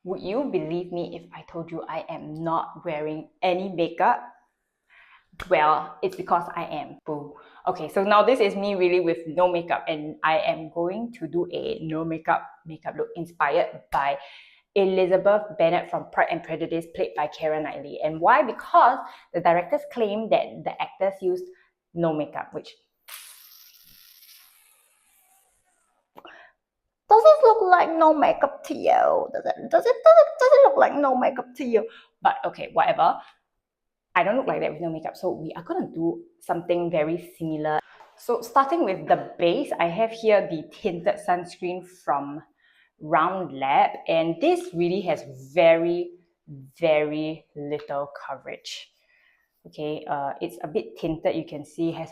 Would you believe me if I told you I am not wearing any makeup? Well, it's because I am. Boo. Okay, so now this is me really with no makeup, and I am going to do a no makeup look inspired by Elizabeth Bennet from Pride and Prejudice, played by Keira Knightley. And why? Because the directors claim that the actors used no makeup, which does it look like no makeup to you? Does it look like no makeup to you? But okay, whatever. I don't look like that with no makeup, so we are gonna do something very similar. So starting with the base, I have here the tinted sunscreen from Round Lab, and this really has very, very little coverage. Okay, it's a bit tinted, you can see, has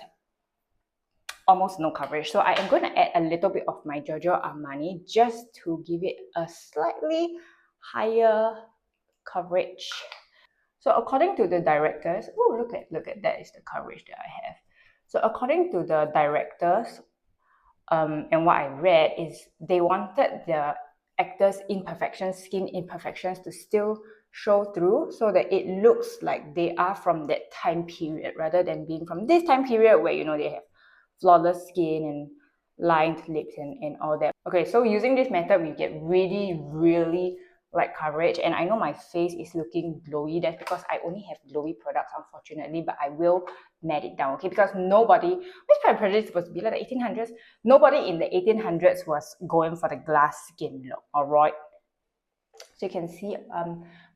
almost no coverage. So I am going to add a little bit of my Giorgio Armani just to give it a slightly higher coverage. So according to the directors, oh, look at that is the coverage that I have. So according to the directors, and what I read is they wanted the actors' imperfections, skin imperfections, to still show through so that it looks like they are from that time period rather than being from this time period where, you know, they have flawless skin and lined lips and all that. Okay, so using this method, we get really, really light coverage, and I know my face is looking glowy. That's because I only have glowy products, unfortunately, but I will matte it down, okay? Because nobody, which Pride Prejudice supposed to be like the 1800s? Nobody in the 1800s was going for the glass skin look, alright? So you can see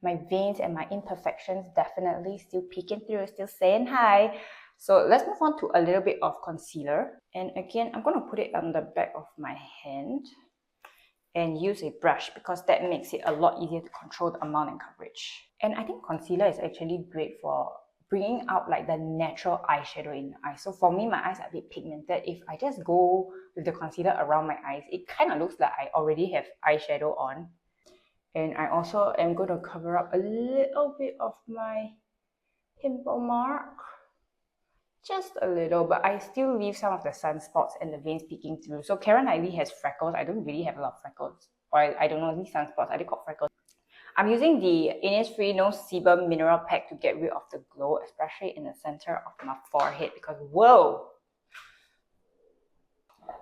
my veins and my imperfections definitely still peeking through, still saying hi. So let's move on to a little bit of concealer. And again, I'm going to put it on the back of my hand and use a brush because that makes it a lot easier to control the amount and coverage. And I think concealer is actually great for bringing out like the natural eyeshadow in the eye. So for me, my eyes are a bit pigmented. If I just go with the concealer around my eyes, it kind of looks like I already have eyeshadow on. And I also am going to cover up a little bit of my pimple mark. Just a little, but I still leave some of the sunspots and the veins peeking through. So Keira Knightley has freckles. I don't really have a lot of freckles. Or I don't know, these sunspots, are they called freckles? I'm using the Innisfree No Sebum Mineral Pack to get rid of the glow, especially in the center of my forehead because, whoa!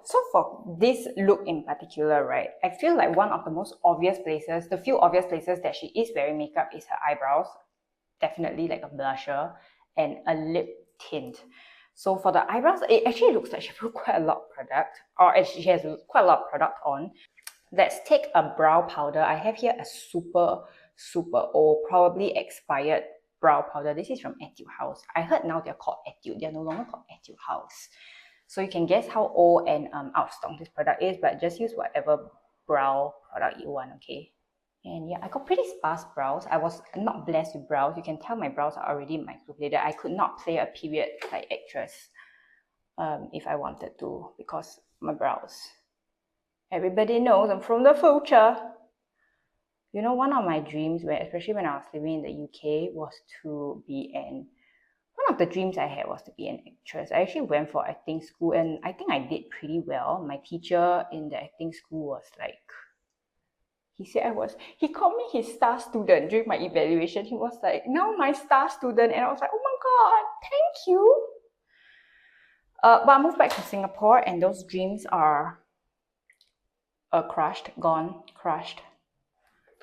So for this look in particular, right, I feel like one of the most obvious places, the few obvious places that she is wearing makeup is her eyebrows. Definitely like a blusher and a lip tint. So for the eyebrows, it actually looks like she put quite a lot of product, or she has quite a lot of product on. Let's take a brow powder. I have here a super old, probably expired brow powder. This is from Etude House. I heard now they're called Etude. They're no longer called Etude House. So you can guess how old and out of stock this product is, but just use whatever brow product you want, okay? And yeah, I got pretty sparse brows. I was not blessed with brows. You can tell my brows are already microbladed. I could not play a period like actress if I wanted to because my brows. Everybody knows I'm from the future. You know, one of my dreams, especially when I was living in the UK, was to be one of the dreams I had was to be an actress. I actually went for acting school and I think I did pretty well. My teacher in the acting school was like, he called me his star student during my evaluation. He was like, no, my star student. And I was like, oh my God, thank you. But I moved back to Singapore and those dreams are crushed, gone, crushed.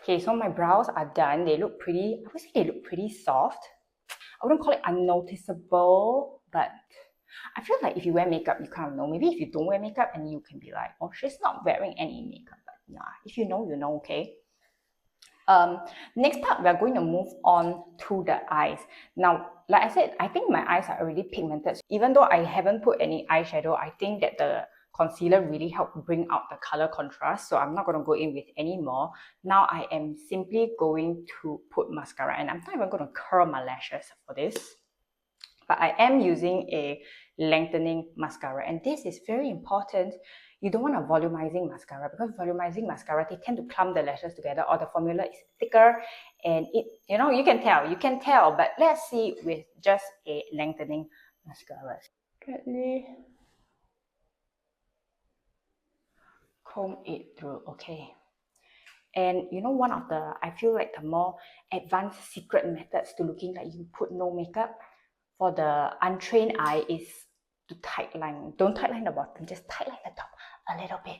Okay, so my brows are done. They look pretty, I would say they look pretty soft. I wouldn't call it unnoticeable, but I feel like if you wear makeup, you kind of know. Maybe if you don't wear makeup and you can be like, oh, she's not wearing any makeup. But nah, if you know, okay? Next part, we're going to move on to the eyes. Now, like I said, I think my eyes are already pigmented. Even though I haven't put any eyeshadow, I think that the concealer really helped bring out the color contrast. So I'm not going to go in with any more. Now I am simply going to put mascara, and I'm not even going to curl my lashes for this. But I am using a lengthening mascara, and this is very important. You don't want a volumizing mascara because volumizing mascara, they tend to clump the lashes together, or the formula is thicker and you can tell, but let's see with just a lengthening mascara. Gently comb it through, okay. And you know, one of the, I feel like the more advanced secret methods to looking like you put no makeup for the untrained eye is to tightline. Don't tightline the bottom, just tightline the top a little bit.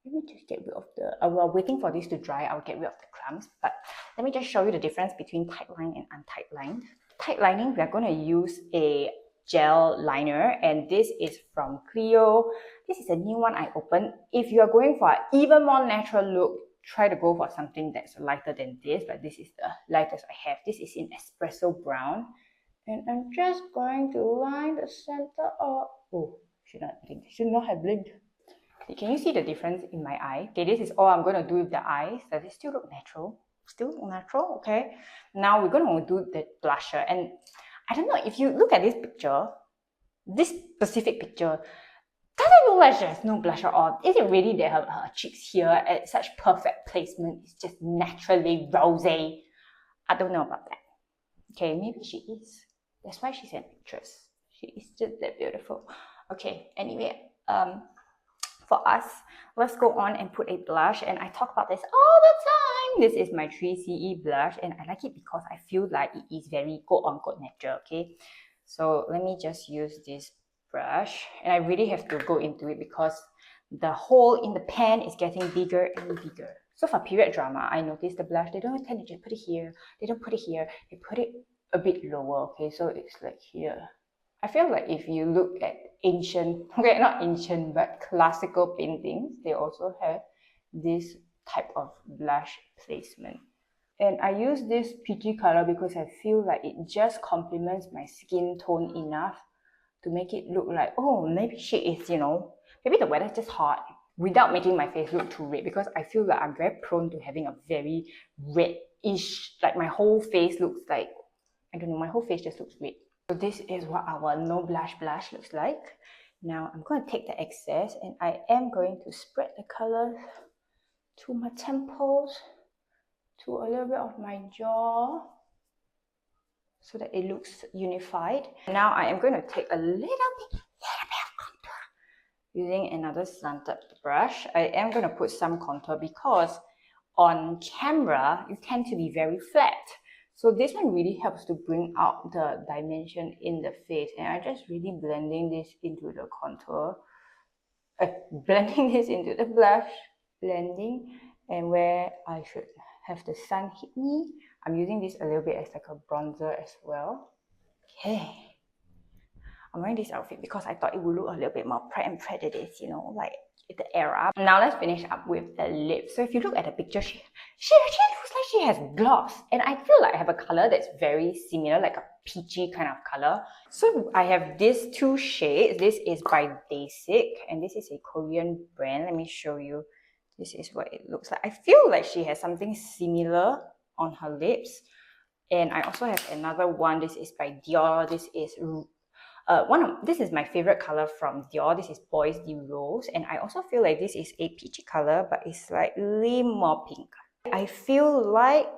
Let me just get rid of the, while waiting for this to dry, I'll get rid of the crumbs. But let me just show you the difference between tightline and untightlined. Tightlining, we are going to use a gel liner, and this is from Clio. This is a new one I opened. If you are going for an even more natural look, try to go for something that's lighter than this, but this is the lightest I have. This is in espresso brown, and I'm just going to line the center of, oh, should not have blinked. Can you see the difference in my eye? Okay, this is all I'm going to do with the eyes. Does it still look natural? Still look natural, okay? Now we're going to do the blusher. And I don't know, if you look at this picture, this specific picture, does it look like she has no blusher on? Is it really that her cheeks here at such perfect placement is just naturally rosy? I don't know about that. Okay, maybe she is. That's why she's an actress. She is just that beautiful. Okay, anyway, for us, let's go on and put a blush, and I talk about this all the time. This is my 3CE blush, and I like it because I feel like it is very quote-unquote natural, okay? So let me just use this brush, and I really have to go into it because the hole in the pan is getting bigger and bigger. So for period drama, I noticed the blush, they don't tend to just put it here, they don't put it here, they put it a bit lower, okay? So it's like here. I feel like if you look at ancient, okay, not ancient, but classical paintings, they also have this type of blush placement. And I use this peachy color because I feel like it just complements my skin tone enough to make it look like, oh, maybe she is, you know, maybe the weather's just hot, without making my face look too red, because I feel like I'm very prone to having a very reddish, like my whole face looks like, I don't know, my whole face just looks red. So this is what our no blush looks like. Now I'm going to take the excess and I am going to spread the colors to my temples, to a little bit of my jaw, so that it looks unified. Now I am going to take a little bit of contour. Using another slanted brush, I am going to put some contour because on camera, you tend to be very flat. So this one really helps to bring out the dimension in the face. And I'm just really blending this into the contour. Blending this into the blush. Blending. And where I should have the sun hit me, I'm using this a little bit as like a bronzer as well. Okay. I'm wearing this outfit because I thought it would look a little bit more Pride and Prejudice, you know, like the era. Now let's finish up with the lips. So if you look at the picture, she actually looks like she has gloss, and I feel like I have a color that's very similar, like a peachy kind of color. So I have these two shades. This is by Basic, and this is a Korean brand. Let me show you. This is what it looks like. I feel like she has something similar on her lips. And I also have another one. This is by Dior. This is this is my favorite color from Dior. This is Boys de Rose, and I also feel like this is a peachy color, but it's slightly more pink. I feel like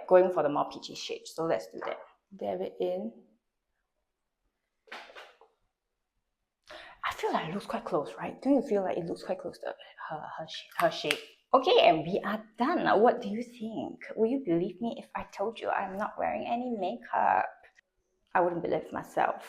going for the more peachy shade, so let's do that. Dab it in. I feel like it looks quite close, right? Don't you feel like it looks quite close to her shade? Okay, and we are done. What do you think? Will you believe me if I told you I'm not wearing any makeup? I wouldn't believe myself.